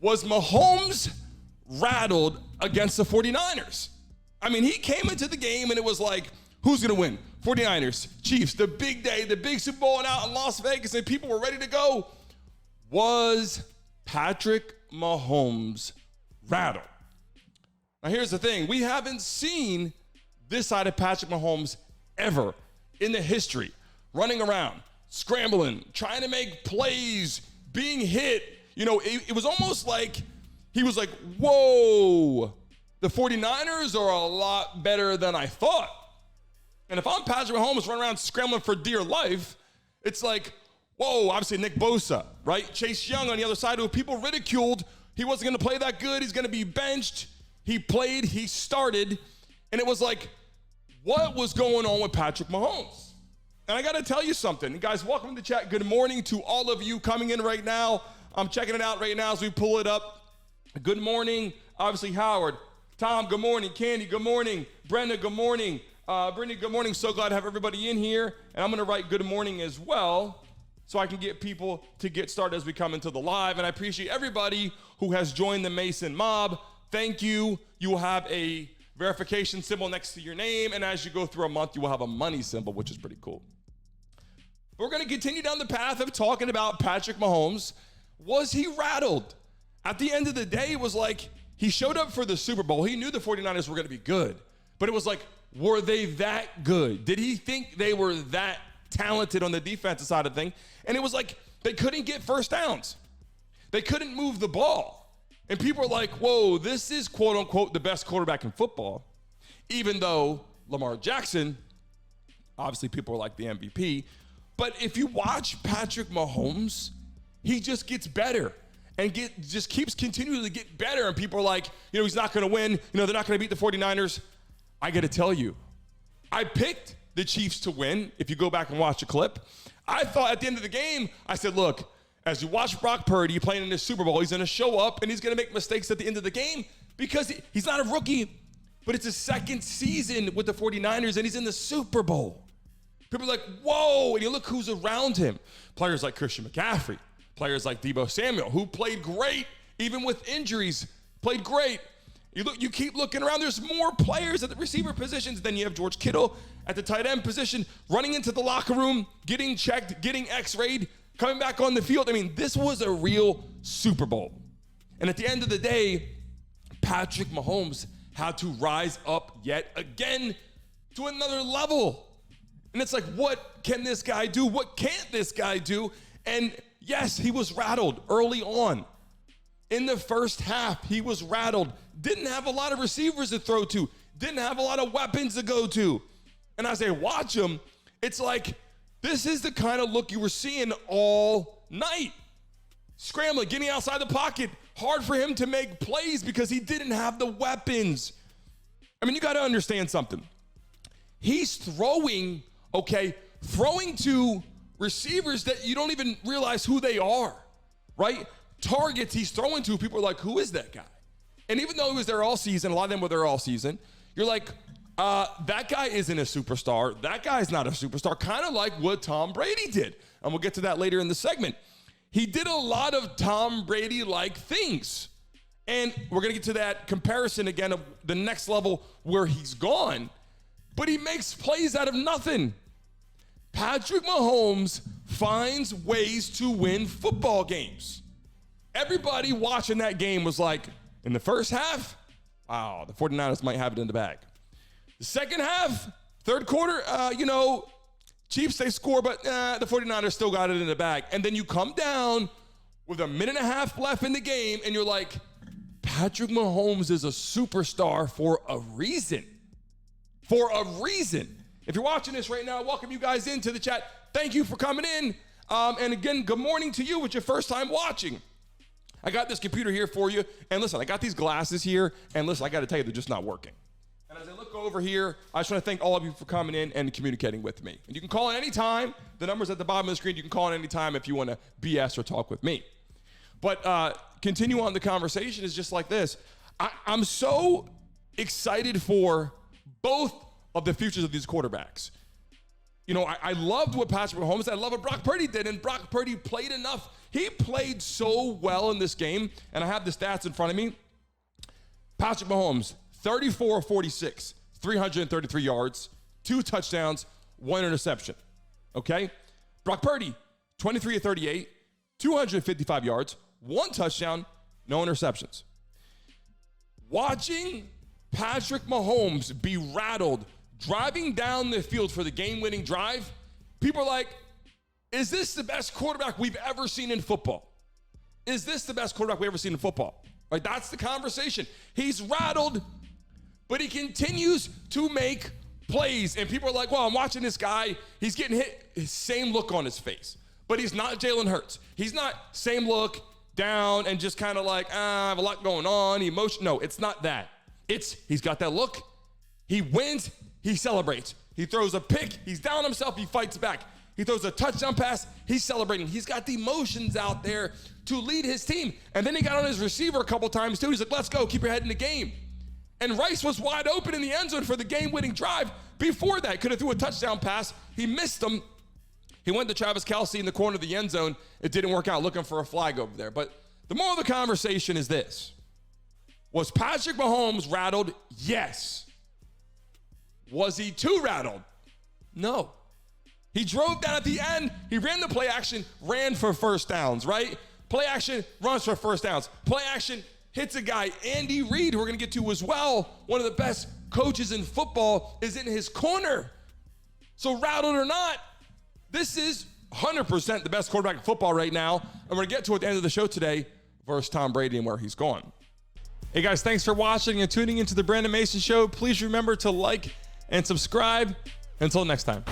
Was Mahomes rattled against the 49ers? I mean, he came into the game and it was like, who's going to win? 49ers, Chiefs, the big day, the big Super Bowl out in Las Vegas, and people were ready to go. Was Patrick Mahomes rattled? Now, here's the thing. We haven't seen this side of Patrick Mahomes ever in the history. Running around, scrambling, trying to make plays, being hit. You know, it was almost like he was like, whoa, the 49ers are a lot better than I thought. And if I'm Patrick Mahomes running around scrambling for dear life, it's like, whoa, obviously Nick Bosa, right? Chase Young on the other side, who people ridiculed. He wasn't going to play that good. He's going to be benched. He played, he started, and it was like, what was going on with Patrick Mahomes? And I got to tell you something. Guys, welcome to the chat. Good morning to all of you coming in right now. I'm checking it out right now as we pull it up. Good morning, obviously Howard. Tom, good morning. Candy, good morning. Brenda, good morning. Brittany, good morning. So glad to have everybody in here. And I'm going to write good morning as well so I can get people to get started as we come into the live. And I appreciate everybody who has joined the Mason mob. Thank you. You will have a verification symbol next to your name. And as you go through a month, you will have a money symbol, which is pretty cool. But we're going to continue down the path of talking about Patrick Mahomes. Was he rattled? At the end of the day, it was like he showed up for the Super Bowl. He knew the 49ers were going to be good. But it was like, were they that good? Did he think they were that talented on the defensive side of things? And it was like they couldn't get first downs. They couldn't move the ball. And people are like, whoa, this is quote unquote the best quarterback in football. Even though Lamar Jackson, obviously people are like the MVP. But if you watch Patrick Mahomes, he just gets better and just keeps continuing to get better. And people are like, you know, he's not going to win. You know, they're not going to beat the 49ers. I got to tell you, I picked the Chiefs to win. If you go back and watch the clip, I thought at the end of the game, I said, look, as you watch Brock Purdy playing in the Super Bowl, he's going to show up and he's going to make mistakes at the end of the game because he's not a rookie, but it's his second season with the 49ers and he's in the Super Bowl. People are like, whoa, and you look who's around him. Players like Christian McCaffrey, players like Deebo Samuel, who played great, even with injuries, played great. You keep looking around, there's more players at the receiver positions than you have George Kittle at the tight end position, running into the locker room, getting checked, getting x-rayed, coming back on the field. I mean, this was a real Super Bowl. And at the end of the day, Patrick Mahomes had to rise up yet again to another level. And it's like, what can this guy do? What can't this guy do? And yes, he was rattled early on. In the first half, he was rattled. Didn't have a lot of receivers to throw to. Didn't have a lot of weapons to go to. And as I watch him, it's like, this is the kind of look you were seeing all night. Scrambling, getting outside the pocket. Hard for him to make plays because he didn't have the weapons. I mean, you got to understand something. He's throwing to receivers that you don't even realize who they are, right? Targets he's throwing to, people are like, who is that guy? And even though he was there all season, a lot of them were there all season, you're like, that guy isn't a superstar. That guy's not a superstar, kind of like what Tom Brady did. And we'll get to that later in the segment. He did a lot of Tom Brady-like things. And we're going to get to that comparison again of the next level where he's gone. But he makes plays out of nothing. Patrick Mahomes finds ways to win football games. Everybody watching that game was like, in the first half, wow, the 49ers might have it in the bag. The second half, third quarter, Chiefs, they score, but the 49ers still got it in the bag. And then you come down with a minute and a half left in the game, and you're like, Patrick Mahomes is a superstar for a reason. For a reason. If you're watching this right now, welcome you guys into the chat. Thank you for coming in. And again, good morning to you. It's your first time watching. I got this computer here for you. And listen, I got these glasses here. And listen, I got to tell you, they're just not working. And as I look over here, I just want to thank all of you for coming in and communicating with me. And you can call at any time. The number's at the bottom of the screen. You can call at any time if you want to BS or talk with me. But continue on the conversation is just like this. I'm so excited for both of the futures of these quarterbacks. You know, I loved what Patrick Mahomes did. I love what Brock Purdy did. And Brock Purdy played enough He played so well in this game, and I have the stats in front of me. Patrick Mahomes, 34-46, 333 yards, 2 touchdowns, 1 interception. Okay? Brock Purdy, 23-38, 255 yards, 1 touchdown, no interceptions. Watching Patrick Mahomes be rattled driving down the field for the game-winning drive, people are like, is this the best quarterback we've ever seen in football? Is this the best quarterback we've ever seen in football? Like, that's the conversation. He's rattled, but he continues to make plays. And people are like, well, I'm watching this guy. He's getting hit. His same look on his face. But he's not Jalen Hurts. He's not same look, down, and just kind of like, I have a lot going on, emotion. No, it's not that. He's got that look. He wins. He celebrates. He throws a pick. He's down himself. He fights back. He throws a touchdown pass. He's celebrating. He's got the emotions out there to lead his team. And then he got on his receiver a couple times too. He's like, let's go. Keep your head in the game. And Rice was wide open in the end zone for the game-winning drive. Before that, could have threw a touchdown pass. He missed him. He went to Travis Kelce in the corner of the end zone. It didn't work out, looking for a flag over there. But the moral of the conversation is this. Was Patrick Mahomes rattled? Yes. Was he too rattled? No. He drove down at the end. He ran the play action, ran for first downs, right? Play action, runs for first downs. Play action, hits a guy. Andy Reid, who we're going to get to as well, one of the best coaches in football, is in his corner. So rattled or not, this is 100% the best quarterback in football right now. And we're going to get to it at the end of the show today versus Tom Brady and where he's going. Hey guys, thanks for watching and tuning into the Brandon Mason Show. Please remember to like and subscribe. Until next time.